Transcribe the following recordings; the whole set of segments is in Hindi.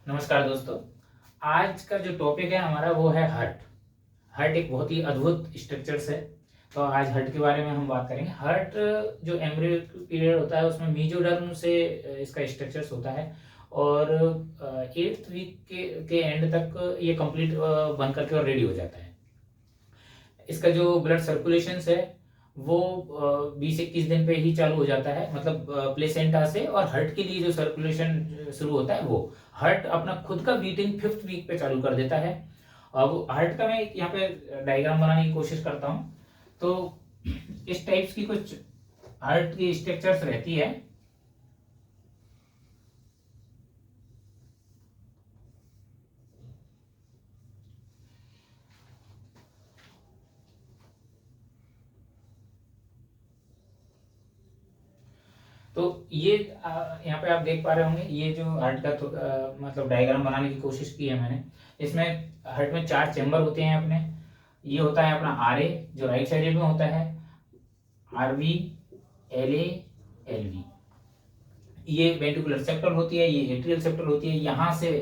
नमस्कार दोस्तों। आज का जो टॉपिक है हमारा वो है हार्ट। हार्ट एक बहुत ही अद्भुत स्ट्रक्चर्स है। तो आज हार्ट के बारे में हम बात करेंगे। हार्ट जो एम्ब्रियो पीरियड होता है उसमें मेसोडर्म से इसका स्ट्रक्चर्स होता है और 8th वीक के एंड तक ये कंप्लीट बन करके और रेडी हो जाता है। इसका जो ब्लड सर्कुलेशन है वो 20-21 दिन पे ही चालू हो जाता है, मतलब प्लेसेंटा से। और हार्ट के लिए जो सर्कुलेशन शुरू होता है वो हार्ट अपना खुद का बीटिंग 5th वीक पे चालू कर देता है। अब हार्ट का मैं यहाँ पे डायग्राम बनाने की कोशिश करता हूँ। तो इस टाइप्स की कुछ हार्ट की स्ट्रक्चर्स रहती है। तो ये यहाँ पे आप देख पा रहे होंगे, ये जो हार्ट का मतलब डायग्राम बनाने की कोशिश की है मैंने। इसमें हार्ट में 4 चेंबर होते हैं अपने। ये होता है अपना आर ए जो राइट साइड में होता है, R B, L A, L B. ये वेंट्रिकुलर सेप्टल होती है, ये एट्रियल सेप्टल होती है। यहाँ से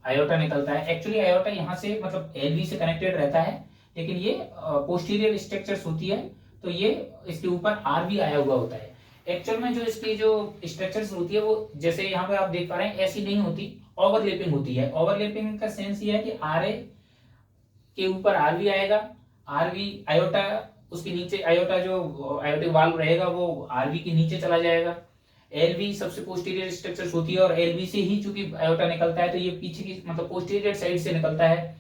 आयोटा निकलता है। एक्चुअली आयोटा यहाँ से मतलब एलवी से कनेक्टेड रहता है, लेकिन ये पोस्टीरियर स्ट्रक्चर्स होती है। तो ये इसके ऊपर आर भी आया हुआ होता है। एक्चुअल में जो इसकी जो स्ट्रक्चर्स होती है वो जैसे यहाँ पे आप देख पा रहे हैं ऐसी नहीं होती, ओवरलैपिंग होती है। ओवरलैपिंग का सेंस ये है कि आर ए के ऊपर आर भी आएगा, आर भी आयोटा उसके नीचे, आयोटा जो आयोटिक वाल्व रहेगा वो आरबी के नीचे चला जाएगा। एलवी सबसे पोस्टीरियर स्ट्रक्चर्स होती है और एलवी से ही चूंकि आयोटा निकलता है तो ये पीछे की मतलब पोस्टीरियर साइड से निकलता है।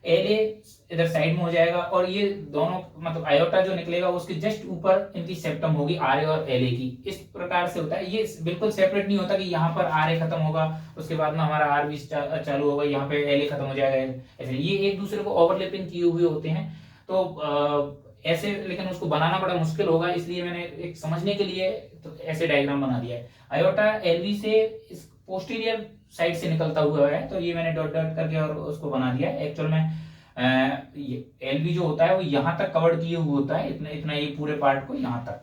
एल ए इधर साइड में हो जाएगा और ये दोनों मतलब आयोटा जो निकलेगा उसके जस्ट ऊपर इनकी सेप्टम होगी आर ए और एल ए की। इस प्रकार से होता है। ये बिल्कुल सेपरेट नहीं होता कि यहाँ पर आर ए खत्म होगा उसके बाद में हमारा आर बी चालू होगा, यहाँ पे एल ए खत्म हो जाएगा। ऐसे ये एक दूसरे को ओवरलैपिंग किए हुए होते हैं। तो ऐसे लेकिन उसको बनाना बड़ा मुश्किल होगा, इसलिए मैंने एक समझने के लिए तो ऐसे डायग्राम बना दिया है। आयोटा एलवी से इस पोस्टीरियर साइड से निकलता हुआ है, तो ये मैंने डॉट डॉट करके और उसको बना दिया। एक्चुअल में एलवी जो होता है वो यहाँ तक कवर्ड किए हुए होता है, इतना इतना ये पूरे पार्ट को यहाँ तक।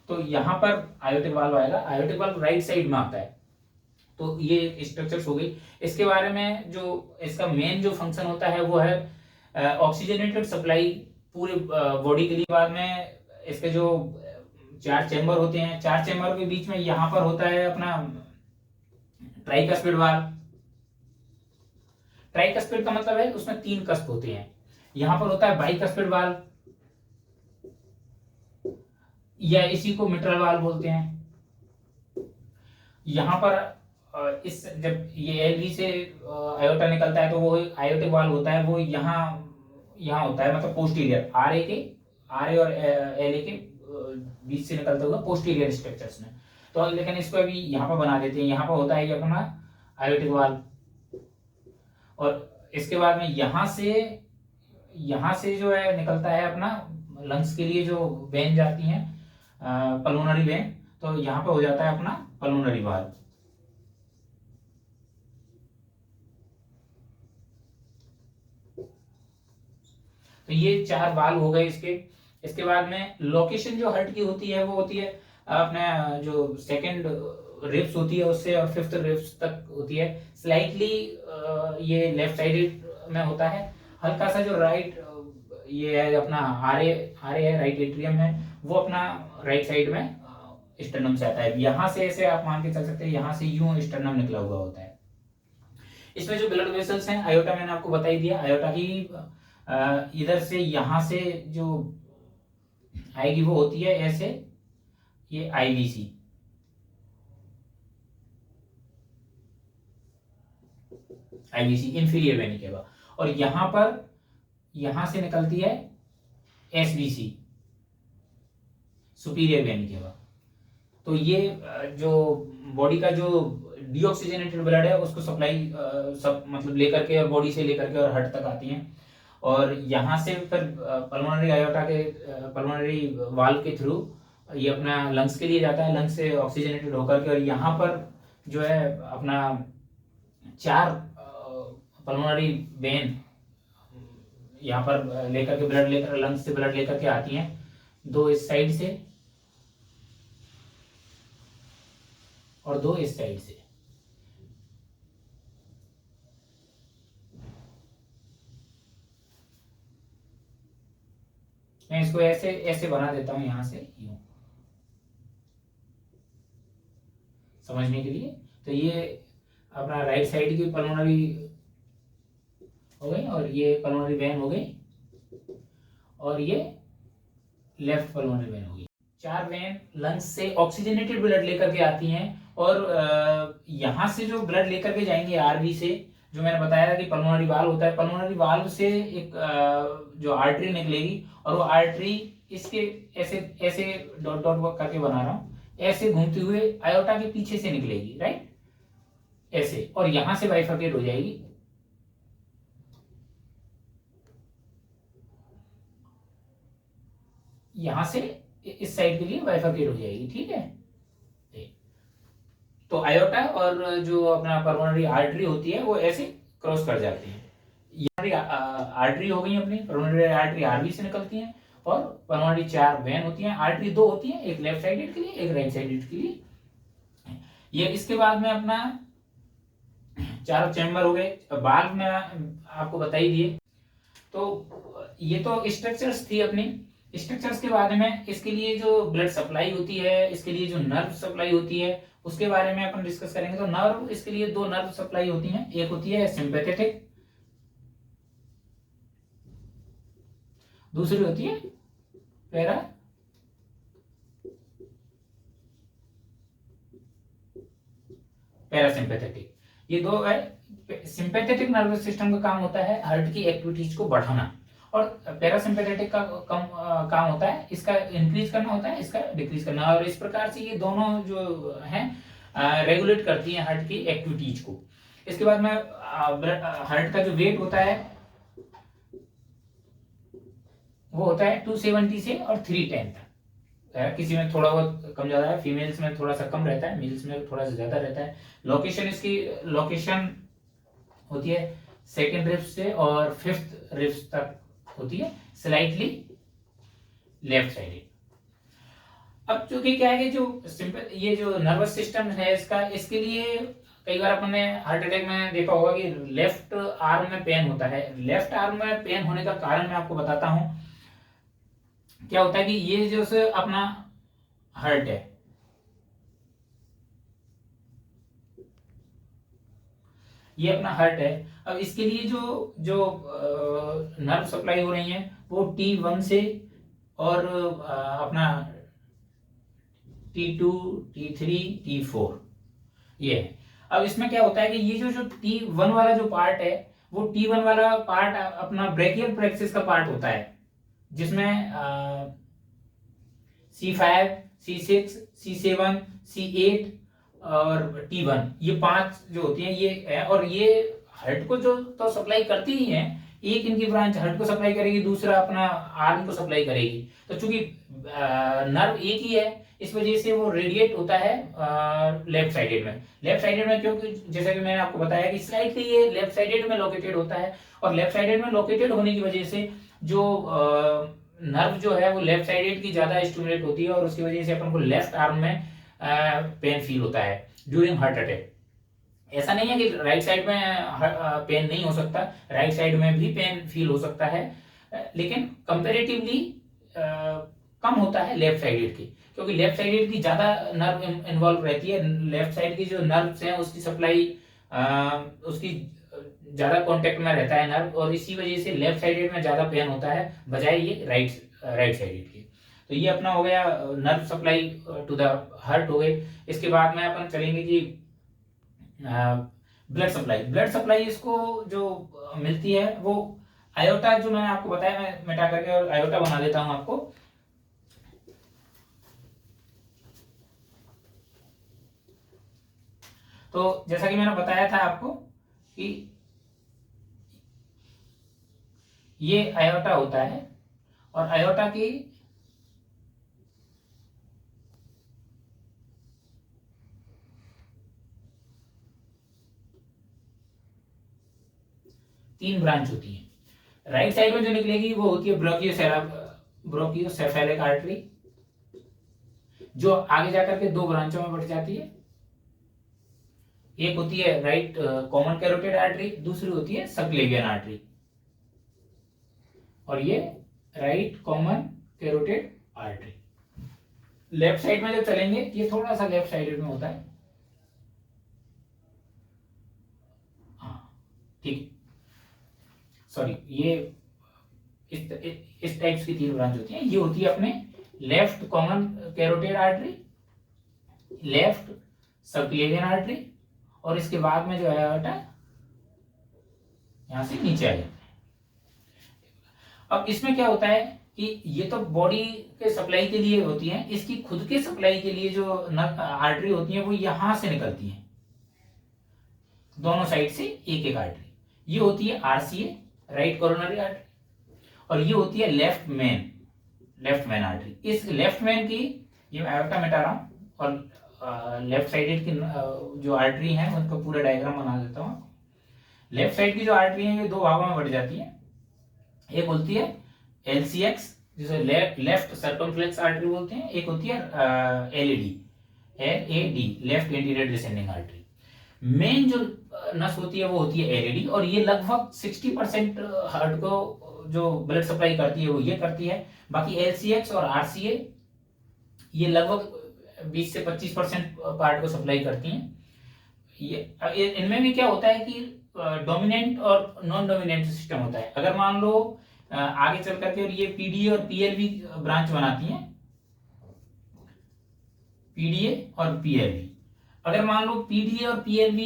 तो यहाँ पर आयोटिक वाल्व आएगा। आयोटिक वाल्व राइट साइड में आता है। तो ये स्ट्रक्चर्स हो गई। इसके बारे में जो इसका मेन जो फंक्शन होता है वो है ऑक्सीजनेटेड सप्लाई पूरे बॉडी के लिए। बाद में इसके जो 4 चेंबर होते हैं, 4 चेंबर के बीच में यहाँ पर होता है अपना ट्राइकस्पिड वाल्व। ट्राइकस्पिड का मतलब है उसमें 3 कस्प होते हैं। यहाँ पर होता है बाइकस्पिड वाल्व या इसी को मिट्रल वाल्व बोलते हैं। यहाँ पर इस जब ये एलवी से आयोटा निकलता है तो वो आयोटिक वाल्व होता है, वो यहाँ यहाँ होता है, मतलब पोस्टीरियर आर ए और एल ए के बीच से निकलता हुआ पोस्टीरियर स्ट्रक्चर्स में। तो लेकिन इसको अभी यहाँ पर बना देते हैं। यहाँ पर होता है ये अपना आयोटिक वाल्व। और इसके बाद में यहाँ से जो है निकलता है अपना लंग्स के लिए जो वेन जाती हैं, पल्मोनरी वेन। तो यहाँ पे हो जाता है अपना पल्मोनरी वाल्व। तो ये 4 वाल्व हो गए इसके। इसके बाद में लोकेशन जो हार्ट की होती है वो होती है अपने जो सेकंड रिब्स होती है उससे और 5th रिब्स तक होती है। स्लाइटली ये लेफ्ट साइड में होता है। हल्का सा जो राइट ये है अपना आर ए है, राइट एट्रियम है, वो अपना राइट साइड में स्टर्नम से आता है। यहाँ से ऐसे आप मान के चल सकते हैं, यहाँ से यूं स्टर्नम निकला हुआ होता है। इसमें जो ब्लड वेसल्स हैं, आयोटा मैंने आपको बता ही दिया। आयोटा की इधर से यहाँ से जो आएगी वो होती है ऐसे, ये आईवीसी। आईवीसी इंफीरियर वेनी केवा। और यहाँ पर यहाँ से निकलती है एसबीसी, सुपीरियर वेनी केवा। तो ये जो बॉडी का जो डीऑक्सीजनेटेड ब्लड है उसको सप्लाई सब मतलब लेकर के और बॉडी से लेकर के और हार्ट तक आती हैं। और यहाँ से फिर पल्मोनरी आयोटा के पल्मोनरी वाल्व के थ्रू ये अपना लंग्स के लिए जाता है, लंग्स से ऑक्सीजनेटेड होकर के। और यहाँ पर जो है अपना 4 पल्मोनरी वेन यहाँ पर लेकर के ब्लड लेकर लंग्स से ब्लड लेकर के आती हैं, 2 इस साइड से और 2 इस साइड से। मैं इसको ऐसे ऐसे बना देता हूं यहां से यूं समझने के लिए। तो ये अपना राइट साइड की पल्मोनरी हो गई और ये पल्मोनरी वेन हो गई और ये लेफ्ट पल्मोनरी वेन होगी। 4 वेन लंग्स से ऑक्सीजनेटेड ब्लड लेकर के आती हैं और यहां से जो ब्लड लेकर के जाएंगे आरबी से, जो मैंने बताया था कि पल्मोनरी वाल्व होता है, पल्मोनरी वाल्व से एक जो आर्टरी निकलेगी और वो आर्टरी इसके ऐसे ऐसे डॉट डॉट करके बना रहा हूं, ऐसे घूमते हुए आयोटा के पीछे से निकलेगी, राइट, ऐसे, और यहां से बाइफरकेट हो जाएगी। यहां से इस साइड के लिए बाइफरकेट हो जाएगी, ठीक है। तो आयोटा और जो अपना पल्मोनरी आर्टरी होती है वो ऐसे क्रॉस कर जाती है। आर्टरी हो गई अपनी, पल्मोनरी आर्टरी आरबी से निकलती है और पल्मोनरी 4 वेन होती हैं, आर्टरी 2 होती है, एक लेफ्ट साइडेड के लिए एक राइट साइडेड के लिए। ये इसके बाद में अपना 4 चैम्बर हो गए, बाल्व में आपको बता ही दिए। तो ये तो स्ट्रक्चर्स थी अपनी। स्ट्रक्चर्स के बारे में, इसके लिए जो ब्लड सप्लाई होती है, इसके लिए जो नर्व सप्लाई होती है, उसके बारे में अपन डिस्कस करेंगे। तो नर्व, इसके लिए 2 नर्व सप्लाई होती हैं, एक होती है सिंपैथेटिक, दूसरी होती है पैरा पैरासिम्पैथेटिक। ये 2 है। सिंपैथेटिक नर्वस सिस्टम का काम होता है हार्ट की एक्टिविटीज को बढ़ाना, और पैरासिम्पैथेटिक का काम होता है इसका इंक्रीज करना, होता है इसका डिक्रीज करना। और इस प्रकार से ये दोनों जो हैं रेगुलेट करती हैं हार्ट की एक्टिविटीज को। इसके बाद में हार्ट का जो वेट होता है वो होता है 270 से और 310 तक। किसी में थोड़ा बहुत कम ज्यादा है, फीमेल्स में थोड़ा सा कम रहता है, मेल्स में थोड़ा सा ज्यादा रहता है। लोकेशन, इसकी लोकेशन होती है 2nd रिब्स से और 5th रिब्स तक होती है, स्लाइटली लेफ्ट साइडेड। अब चूंकि क्या है कि जो सिंपल ये जो नर्वस सिस्टम है इसका, इसके लिए कई बार अपन ने हार्ट अटैक में देखा होगा कि लेफ्ट आर्म में पेन होता है। लेफ्ट आर्म में पेन होने का कारण मैं आपको बताता हूं। क्या होता है कि ये जो से अपना हार्ट है, ये अपना हार्ट है। अब इसके लिए जो जो नर्व सप्लाई हो रही है वो T1 से और अपना T2, T3, T4 ये है। अब इसमें क्या होता है कि ये जो T1 वाला जो पार्ट है, वो T1 वाला पार्ट अपना ब्रेकियल प्लेक्सिस का पार्ट होता है, जिसमें C5, C6, C7, C8 और T1, ये 5 जो होती हैं ये है। और ये हार्ट को जो तो सप्लाई करती ही है, एक इनकी ब्रांच हार्ट को सप्लाई करेगी, दूसरा अपना आर्म को सप्लाई करेगी। तो चूंकि नर्व एक ही है, इस वजह से वो रेडिएट होता है लेफ्ट साइडेड में। लेफ्ट साइडेड में क्योंकि जैसा कि मैंने आपको बताया कि स्लाइटली ये लेफ्ट साइडेड में लोकेटेड होता है, और लेफ्ट साइडेड में लोकेटेड होने की वजह से जो नर्व जो है वो लेफ्ट साइडेड की ज्यादा स्टिमुलेट होती है, और उसकी वजह से अपन को लेफ्ट आर्म में पेन फील होता है ड्यूरिंग हार्ट अटैक। ऐसा नहीं है कि राइट साइड में पेन नहीं हो सकता, राइट साइड में भी पेन फील हो सकता है, लेकिन कंपैरेटिवली कम होता है लेफ्ट साइडेड की, क्योंकि लेफ्ट साइडेड की ज्यादा नर्व इन्वॉल्व रहती है। लेफ्ट साइड की जो नर्व्स हैं उसकी सप्लाई उसकी ज्यादा कांटेक्ट में रहता है नर्व, और इसी वजह से लेफ्ट साइडेड में ज्यादा पेन होता है बजाय ये राइट साइडेड के। तो ये अपना हो गया nerve supply to the heart हो गए। इसके बाद में अपन चलेंगे कि ब्लड सप्लाई। ब्लड सप्लाई इसको जो मिलती है वो आयोटा, जो मैंने आपको बताया, मैं मिटा करके और आयोटा बना देता हूं आपको। तो जैसा कि मैंने बताया था आपको कि ये आयोटा होता है, और आयोटा की तीन ब्रांच होती है। राइट साइड में जो निकलेगी वो होती है ब्रोकियोसेफेलिक आर्टरी, जो आगे जाकर के 2 ब्रांचों में बढ़ जाती है। एक होती है राइट कॉमन कैरोटिड आर्टरी, दूसरी होती है सबक्लेवियन आर्टरी, और ये right common carotid artery. Left side में जब चलेंगे, ये थोड़ा सा लेफ्ट साइड में होता है, हाँ ठीक, सॉरी, ये इस टाइप्स की 3 ब्रांच होती है। ये होती है अपने left common carotid artery, left subclavian artery, और इसके बाद में जो है बेटा यहां से नीचे आ जाता है। अब इसमें क्या होता है कि ये तो बॉडी के सप्लाई के लिए होती है, इसकी खुद के सप्लाई के लिए जो आर्टरी होती है वो यहां से निकलती है, दोनों साइड से एक एक आर्टरी। ये होती है आरसीए, राइट कोरोनरी आर्टरी, और ये होती है लेफ्ट मेन आर्टरी। इस लेफ्ट मेन की ये आयोटा मिटा रहा हूं, और लेफ्ट साइडेड की जो आर्टरी है उनका पूरा डायग्राम बना देता हूं। लेफ्ट साइड की जो आर्टरी है ये 2 भागों में बढ़ जाती है। एक होती है LCX, जिसे लेफ्ट सर्कमफ्लेक्स आर्टरी बोलते हैं। एक होती है LAD, left anterior descending artery. Main जो नस होती है वो होती है LAD, और ये लगभग 60% हार्ट को जो ब्लड सप्लाई करती है वो ये करती है। बाकी LCX और RCA ये लगभग 20 से 25% पार्ट को सप्लाई करती हैं। ये इनमें भी क्या होता है कि डोमिनेंट और नॉन डोमिनेंट सिस्टम होता है। अगर मान लो आगे चल करके और ये PDA और PLV ब्रांच बनाती हैं, PDA और PLV, अगर मान लो PDA और PLV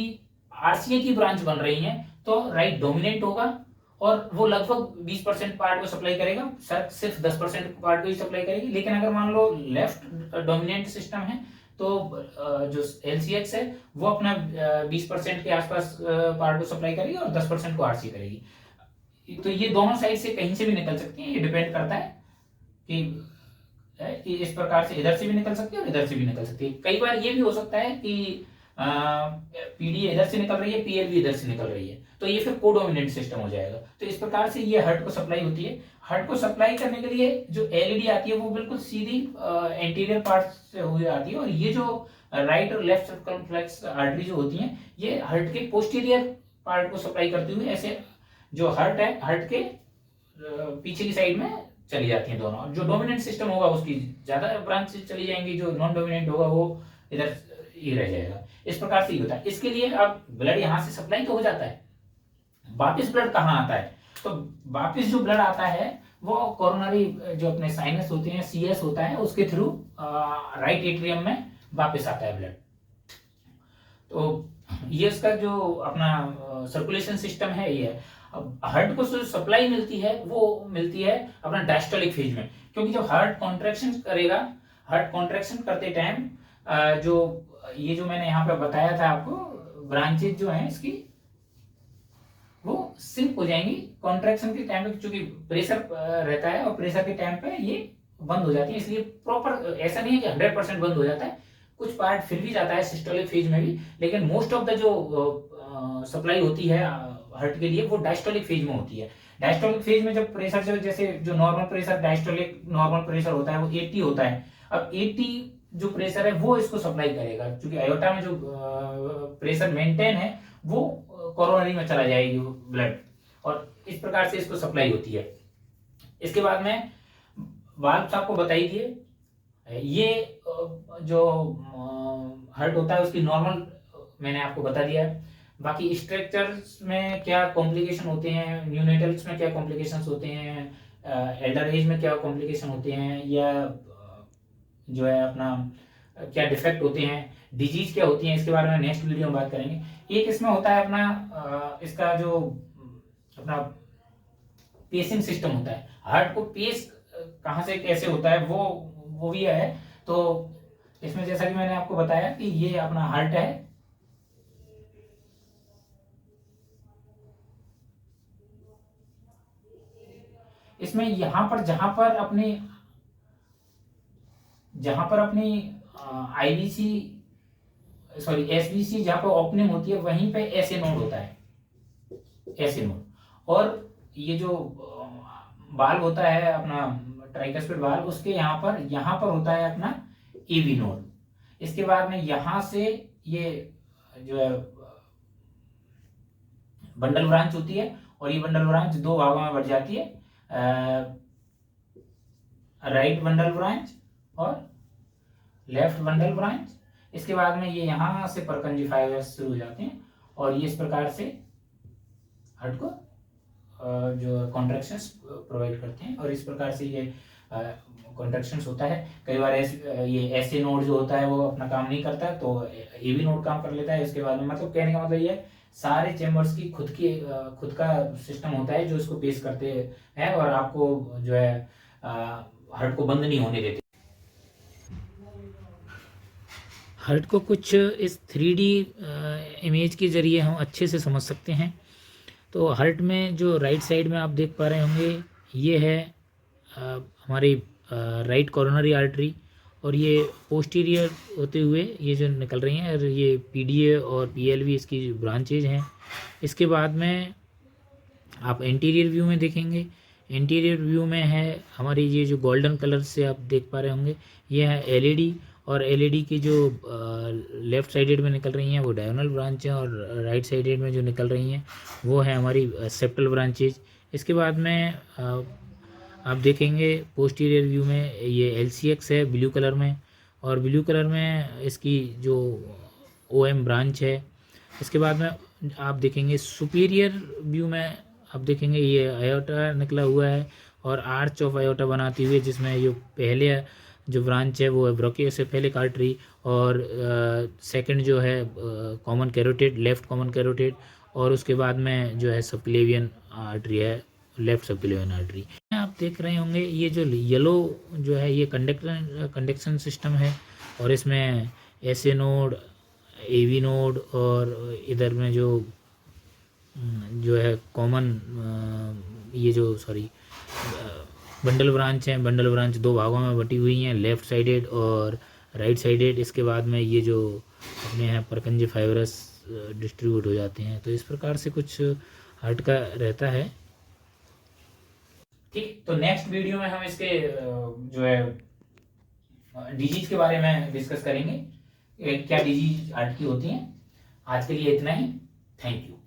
RCA की ब्रांच बन रही हैं तो राइट डोमिनेंट होगा, और वो लगभग 20% पार्ट को सप्लाई करेगा, सिर्फ 10% पार्ट को ही सप्लाई करेगी। लेकिन अगर मान लो लेफ्ट डोमिनेंट सिस्टम है तो जो LCX है वो अपना 20% के आसपास पार्ट को सप्लाई करेगी और 10% को RC करेगी। तो ये दोनों साइड से कहीं से भी निकल सकती है, ये डिपेंड करता है कि इस प्रकार से इधर से भी निकल सकती है और इधर से भी निकल सकती है। कई बार ये भी हो सकता है कि PDA इधर से निकल रही है, PLV इधर से निकल रही है, तो ये फिर कोडोमिनेंट सिस्टम हो जाएगा। तो इस प्रकार से ये हार्ट को सप्लाई होती है। हार्ट को सप्लाई करने के लिए जो LED आती है वो बिल्कुल सीधी एंटीरियर पार्ट से हुई आती है, और ये जो राइट और लेफ्ट सर्कमफ्लेक्स आर्टरी जो होती हैं ये हार्ट के पोस्टीरियर पार्ट को सप्लाई करती हुई ऐसे जो हार्ट है, हार्ट के पीछे की साइड में चली जाती हैं दोनों। जो डोमिनेंट सिस्टम होगा उसकी ज्यादा ब्रांच चली जाएंगी, जो नॉन डोमिनेंट होगा वो इधर ही रह जाएगा। इस प्रकार से ही होता है। इसके लिए अब ब्लड यहां से सप्लाई तो हो जाता है, वापिस ब्लड कहाँ आता है, तो वापिस जो ब्लड आता है वो कोरोनरी जो अपने साइनस होते हैं, CS होता है, उसके थ्रू राइट एट्रियम में वापिस आता है ब्लड। तो ये इसका जो अपना सर्कुलेशन सिस्टम है ये है। अब हार्ट को जो सप्लाई मिलती है वो मिलती है अपना डायस्टोलिक फेज में, क्योंकि जब हार्ट कॉन्ट्रैक्शन करेगा, हार्ट कॉन्ट्रैक्शन करते टाइम जो ये जो मैंने यहाँ पे बताया था आपको, ब्रांचेज जो है इसकी वो सिंक हो जाएंगी कॉन्ट्रैक्शन के टाइम पे, क्योंकि प्रेशर रहता है और प्रेशर के टाइम पे ये बंद हो जाती है। इसलिए प्रॉपर ऐसा नहीं है कि 100% बंद हो जाता है, कुछ पार्ट फिर भी जाता है सिस्टोलिक फेज में भी, लेकिन मोस्ट ऑफ द जो सप्लाई होती है हार्ट के लिए वो डायस्टोलिक फेज में होती है। डायस्टोलिक फेज में जब प्रेशर जैसे जो normal pressure, diastolic normal pressure होता है वो 80 होता है। अब 80 जो प्रेशर है वो इसको सप्लाई करेगा, क्योंकि आयोटा में जो प्रेशर मेंटेन है वो कोरोनरी में चला जाएगी ब्लड, और इस प्रकार से इसको सप्लाई होती है। इसके बाद में वाल्व्स आपको बताई दिए। ये जो हार्ट होता है उसकी नॉर्मल मैंने आपको बता दिया है। बाकी स्ट्रक्चर्स में क्या कॉम्प्लिकेशन होते हैं, न्यूनेटल्स में क्या कॉम्प्लिकेशंस होते हैं, एल्डर एज में क्या कॉम्प्लिकेशन होते हैं, या जो है अपना क्या डिफेक्ट होते हैं, डिजीज क्या होती है, इसके बारे में नेक्स्ट वीडियो में बात करेंगे। एक इसमें होता है अपना इसका जो अपना पेसिंग सिस्टम होता है, हार्ट को पेस कहाँ से कैसे होता है वो भी है। तो इसमें जैसा कि मैंने आपको बताया कि ये अपना हार्ट है, इसमें यहां पर जहां पर अपनी IVC सॉरी SVC जहां पर ओपनिंग होती है वहीं पे SA नोड होता है, SA नोड। और ये जो बाल्व होता है अपना ट्राइकस्पिड बाल्व, उसके यहाँ पर होता है अपना AV नोड। इसके बाद में यहां से ये जो है बंडल ब्रांच होती है, और ये बंडल ब्रांच 2 भागों में बढ़ जाती है। राइट बंडल ब्रांच और लेफ्ट बंडल ब्रांच। इसके बाद में ये यहाँ से परकंजी फाइबर्स शुरू हो जाते हैं और ये इस प्रकार से हार्ट को जो कॉन्ट्रैक्शंस प्रोवाइड करते हैं और इस प्रकार से ये कॉन्ट्रैक्शंस होता है। कई बार ये ऐसे नोड जो होता है वो अपना काम नहीं करता तो एवी नोड काम कर लेता है। इसके बाद में मतलब कहने का मतलब ये है सारे चेम्बर्स की खुद का सिस्टम होता है जो इसको पेश करते हैं और आपको जो है हार्ट को बंद नहीं होने देते। हार्ट को कुछ इस 3D इमेज के जरिए हम अच्छे से समझ सकते हैं। तो हार्ट में जो राइट साइड में आप देख पा रहे होंगे ये है हमारी राइट कोरोनरी आर्टरी और ये पोस्टीरियर होते हुए ये जो निकल रही हैं और ये PDA और PLV इसकी जो ब्रांचेज हैं। इसके बाद में आप एंटीरियर व्यू में देखेंगे, एंटीरियर व्यू में है हमारी ये जो गोल्डन कलर से आप देख पा रहे होंगे ये है LED और LED की जो लेफ़्ट साइडेड में निकल रही हैं वो डायगोनल ब्रांच है और राइट साइडेड में जो निकल रही हैं वो है हमारी सेप्टल ब्रांचेज। इसके बाद में आप देखेंगे पोस्टीरियर व्यू में ये LCX है ब्लू कलर में और ब्लू कलर में इसकी जो OM ब्रांच है। इसके बाद में आप देखेंगे सुपीरियर व्यू में आप देखेंगे ये आयोटा निकला हुआ है और आर्च ऑफ आयोटा बनाती हुई जिसमें जो पहले जो ब्रांच है वो है ब्रोकियोसेफेलिक आर्टरी और सेकंड जो है common carotid left common carotid और उसके बाद में जो है सबक्लेवियन आर्टरी है लेफ्ट सबक्लेवियन आर्टरी। आप देख रहे होंगे ये जो येलो जो है ये कंडक्शन सिस्टम है और इसमें SA नोड AV नोड और इधर में जो है कॉमन ये जो बंडल ब्रांच है, बंडल ब्रांच 2 भागों में बटी हुई हैं लेफ़्ट साइडेड और राइट साइडेड। इसके बाद में ये जो अपने यहाँ परकंजी फाइबरस डिस्ट्रीब्यूट हो जाते हैं। तो इस प्रकार से कुछ हार्ट का रहता है। ठीक, तो नेक्स्ट वीडियो में हम इसके जो है डिजीज के बारे में डिस्कस करेंगे, क्या डिजीज हार्ट की होती हैं। आज के लिए इतना ही, थैंक यू।